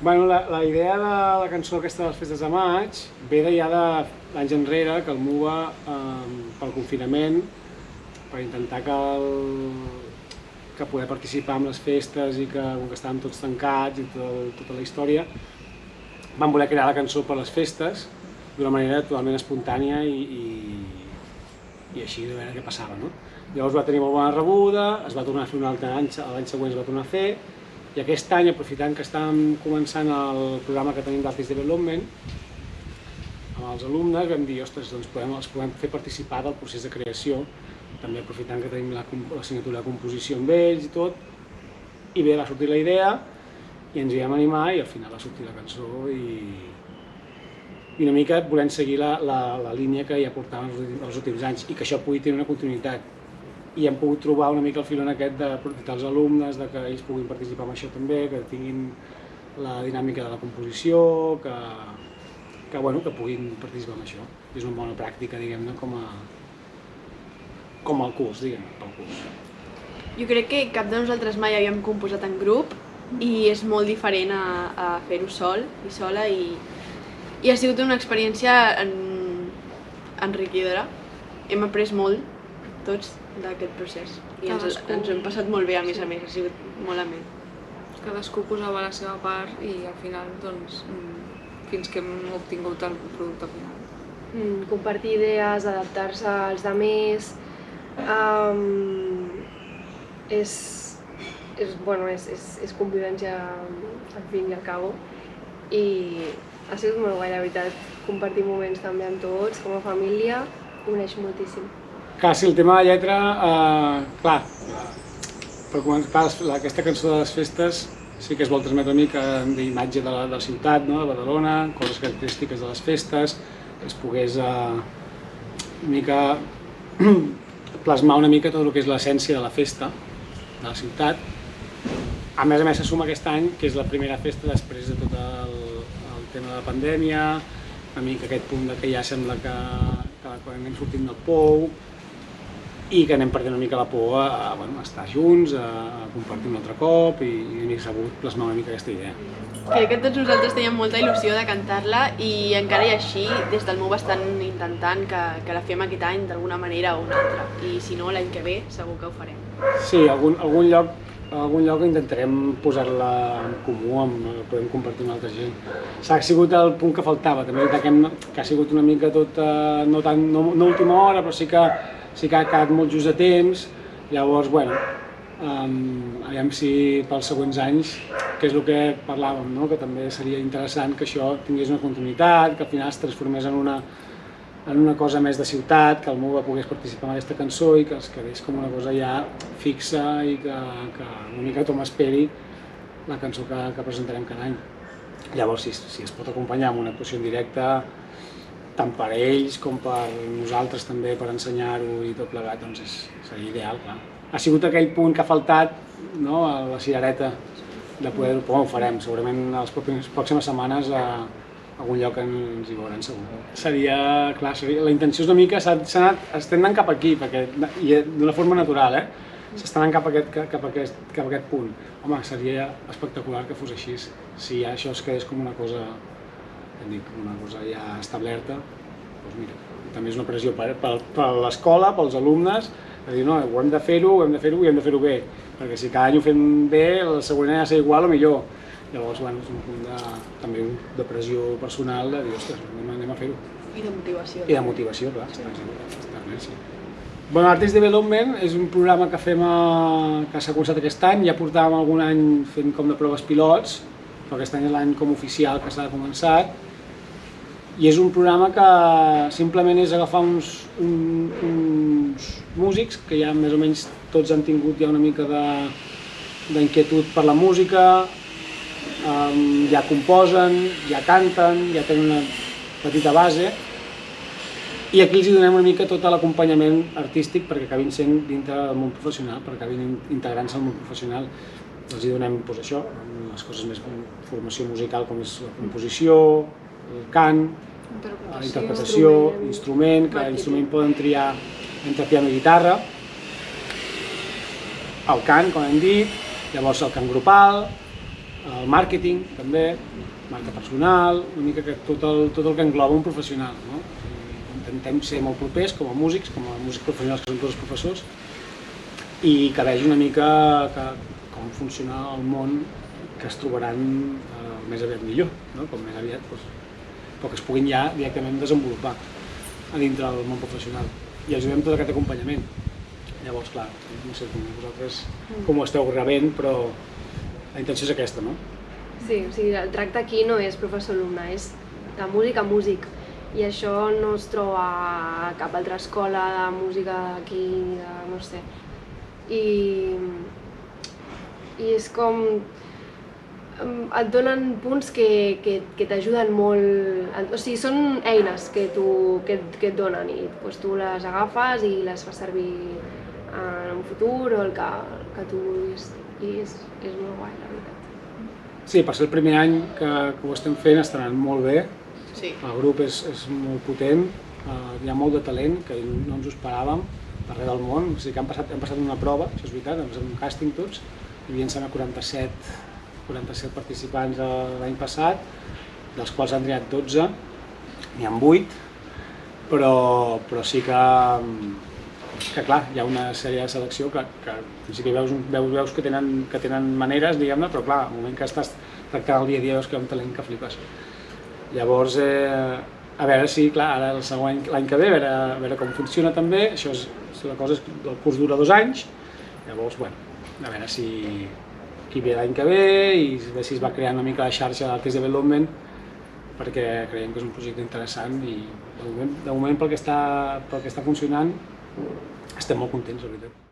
Bueno, la idea de la cançó aquesta de les festes de maig ve ja d'anys enrere, que el MUA, pel confinament, per intentar que poder participar en les festes i que, com que estàvem tots tancats i tota la història, vam voler crear la cançó per les festes d'una manera totalment espontània i així de veure què passava, no? Llavors va tenir molt bona rebuda, es va tornar a fer un altre any, l'any següent es va tornar a fer, i aquest any, aprofitant que estàvem començant el programa que tenim d'Artist Development, amb els alumnes vam dir, ostres, doncs els podem fer participar del procés de creació, també aprofitant que tenim l'assignatura de composició amb ells i tot, i bé, va sortir la idea, i ens hi vam animar i al final va sortir la cançó i una mica volem seguir la línia que ja portàvem els últims anys i que això pugui tenir una continuïtat. I hem pogut trobar una mica el filon aquest d'aprofitar els alumnes, que ells puguin participar en això també, que tinguin la dinàmica de la composició, que puguin participar en això. És una bona pràctica, diguem-ne, com el curs, diguem-ne, pel curs. Jo crec que cap de nosaltres mai havíem composat en grup i és molt diferent a fer-ho sol i sola i ha sigut una experiència enriquidora. Hem après molt, tots, d'aquest procés i ens ho hem passat molt bé, a més, ha sigut molt amè. Cadascú posava la seva part i al final, doncs, fins que hem obtingut el producte final. Compartir idees, adaptar-se als altres, és convivència al fin i al cabo i ha sigut molt guai, la veritat, compartir moments també amb tots, com a família, uneix moltíssim. Clar, sí, el tema de la lletra, clar, per començar, aquesta cançó de les festes sí que es vol transmetre una mica d'imatge de la ciutat, no? De Badalona, coses característiques de les festes, que es pogués una mica plasmar una mica tot el que és l'essència de la festa de la ciutat. A més s'assuma aquest any, que és la primera festa després de tot el tema de la pandèmia, una mica aquest punt que ja sembla que quan anem sortint del pou i que anem perdent una mica la por a estar junts, a compartir un altre cop i s'ha volgut plasmar una mica aquesta idea. Crec que tots nosaltres teníem molta il·lusió de cantar-la i encara i així des del MUV estan intentant que la fem aquest any d'alguna manera o una altra i si no l'any que ve segur que ho farem. Sí, algun lloc intentarem posar-la en comú, podem compartir amb altra gent. Ha sigut el punt que faltava, també que ha sigut una mica tot, no última hora, però sí que ha quedat molt just a temps, llavors, bueno, aviam si pels següents anys, que és el que parlàvem, no? Que també seria interessant que això tingués una continuïtat, que al final es transformés en una cosa més de ciutat, que el MUVA pogués participar en aquesta cançó i que es quedés com una cosa ja fixa i que una mica tothom esperi la cançó que presentarem cada any. Llavors, si es pot acompanyar amb una actuació en directe, tant per ells com per nosaltres també, per ensenyar-ho i tot plegat, doncs seria ideal, clar. Ha sigut aquell punt que ha faltat, no?, a la cirereta de poder-ho, però ho farem, segurament a les pròximes setmanes a algun lloc ens hi veurem segur. La intenció és una mica, estem anant cap aquí, i d'una forma natural, s'està anant cap a aquest punt. Home, seria espectacular que fos així, si això es quedés com una cosa ja establerta, doncs mira, també és una pressió per l'escola, pels alumnes, de dir, no, ho hem de fer-ho i hem de fer-ho bé, perquè si cada any ho fem bé, el següent any ha de ser igual o millor. Llavors, és un punt també de pressió personal de dir, ostres, anem a fer-ho. I de motivació. I de motivació, clar, està bé, sí. Bueno, Artist Development és un programa que s'ha començat aquest any, ja portàvem algun any fent com de proves pilots, però aquest any és l'any com oficial que s'ha començat, i és un programa que simplement és agafar uns músics que ja més o menys tots han tingut ja una mica d'inquietud per la música, ja composen, ja canten, ja tenen una petita base, i aquí els donem una mica tot l'acompanyament artístic perquè acabin sent dintre del món professional, perquè acabin integrant-se al món professional. Els donem això, les coses més de formació musical com és la composició, el cant, la interpretació, instrument, que l'instrument poden triar entre piano i guitarra, el cant, com hem dit, llavors el cant grupal, el màrqueting també, marca personal, una mica que tot el que engloba un professional, no? Intentem ser molt propers com a músics professionals que són tots els professors, i que vegi una mica com funciona el món que es trobaran més aviat millor, no? Com més aviat, però que es puguin ja directament desenvolupar a dintre del món professional. I els donem tot aquest acompanyament. Llavors, clar, no sé com vosaltres com ho esteu rebent, però la intenció és aquesta, no? Sí, o sigui, el tracte aquí no és professor-alumne, és de músic a músic. I això no es troba a cap altra escola de música d'aquí, no sé. I és com... et donen punts que t'ajuden molt, o sigui, són eines que et donen i doncs, tu les agafes i les fas servir en un futur o el que tu vulguis, i és molt guai, la veritat. Sí, per ser el primer any que ho estem fent està anant molt bé, Sí. el grup és molt potent, hi ha molt de talent que no ens ho esperàvem darrere del món, o sigui que hem passat una prova, això és veritat, hem passat un càsting tots, hi havia 47 participants l'any passat, dels quals han triat 12, n'hi ha 8, però sí que clar, hi ha una sèrie de selecció que en principi veus que tenen maneres, diguem-ne, però clar, al moment que estàs tractant el dia a dia veus que hi ha un talent que flipes. Llavors, a veure si, clar, ara el següent l'any que ve, a veure com funciona també, la cosa és que el curs dura 2 anys, llavors, bueno, a veure si qui ve l'any que ve i a veure si es va crear una mica la xarxa d'Artist Development, perquè creiem que és un projecte interessant i de moment pel que està funcionant estem molt contents, la veritat.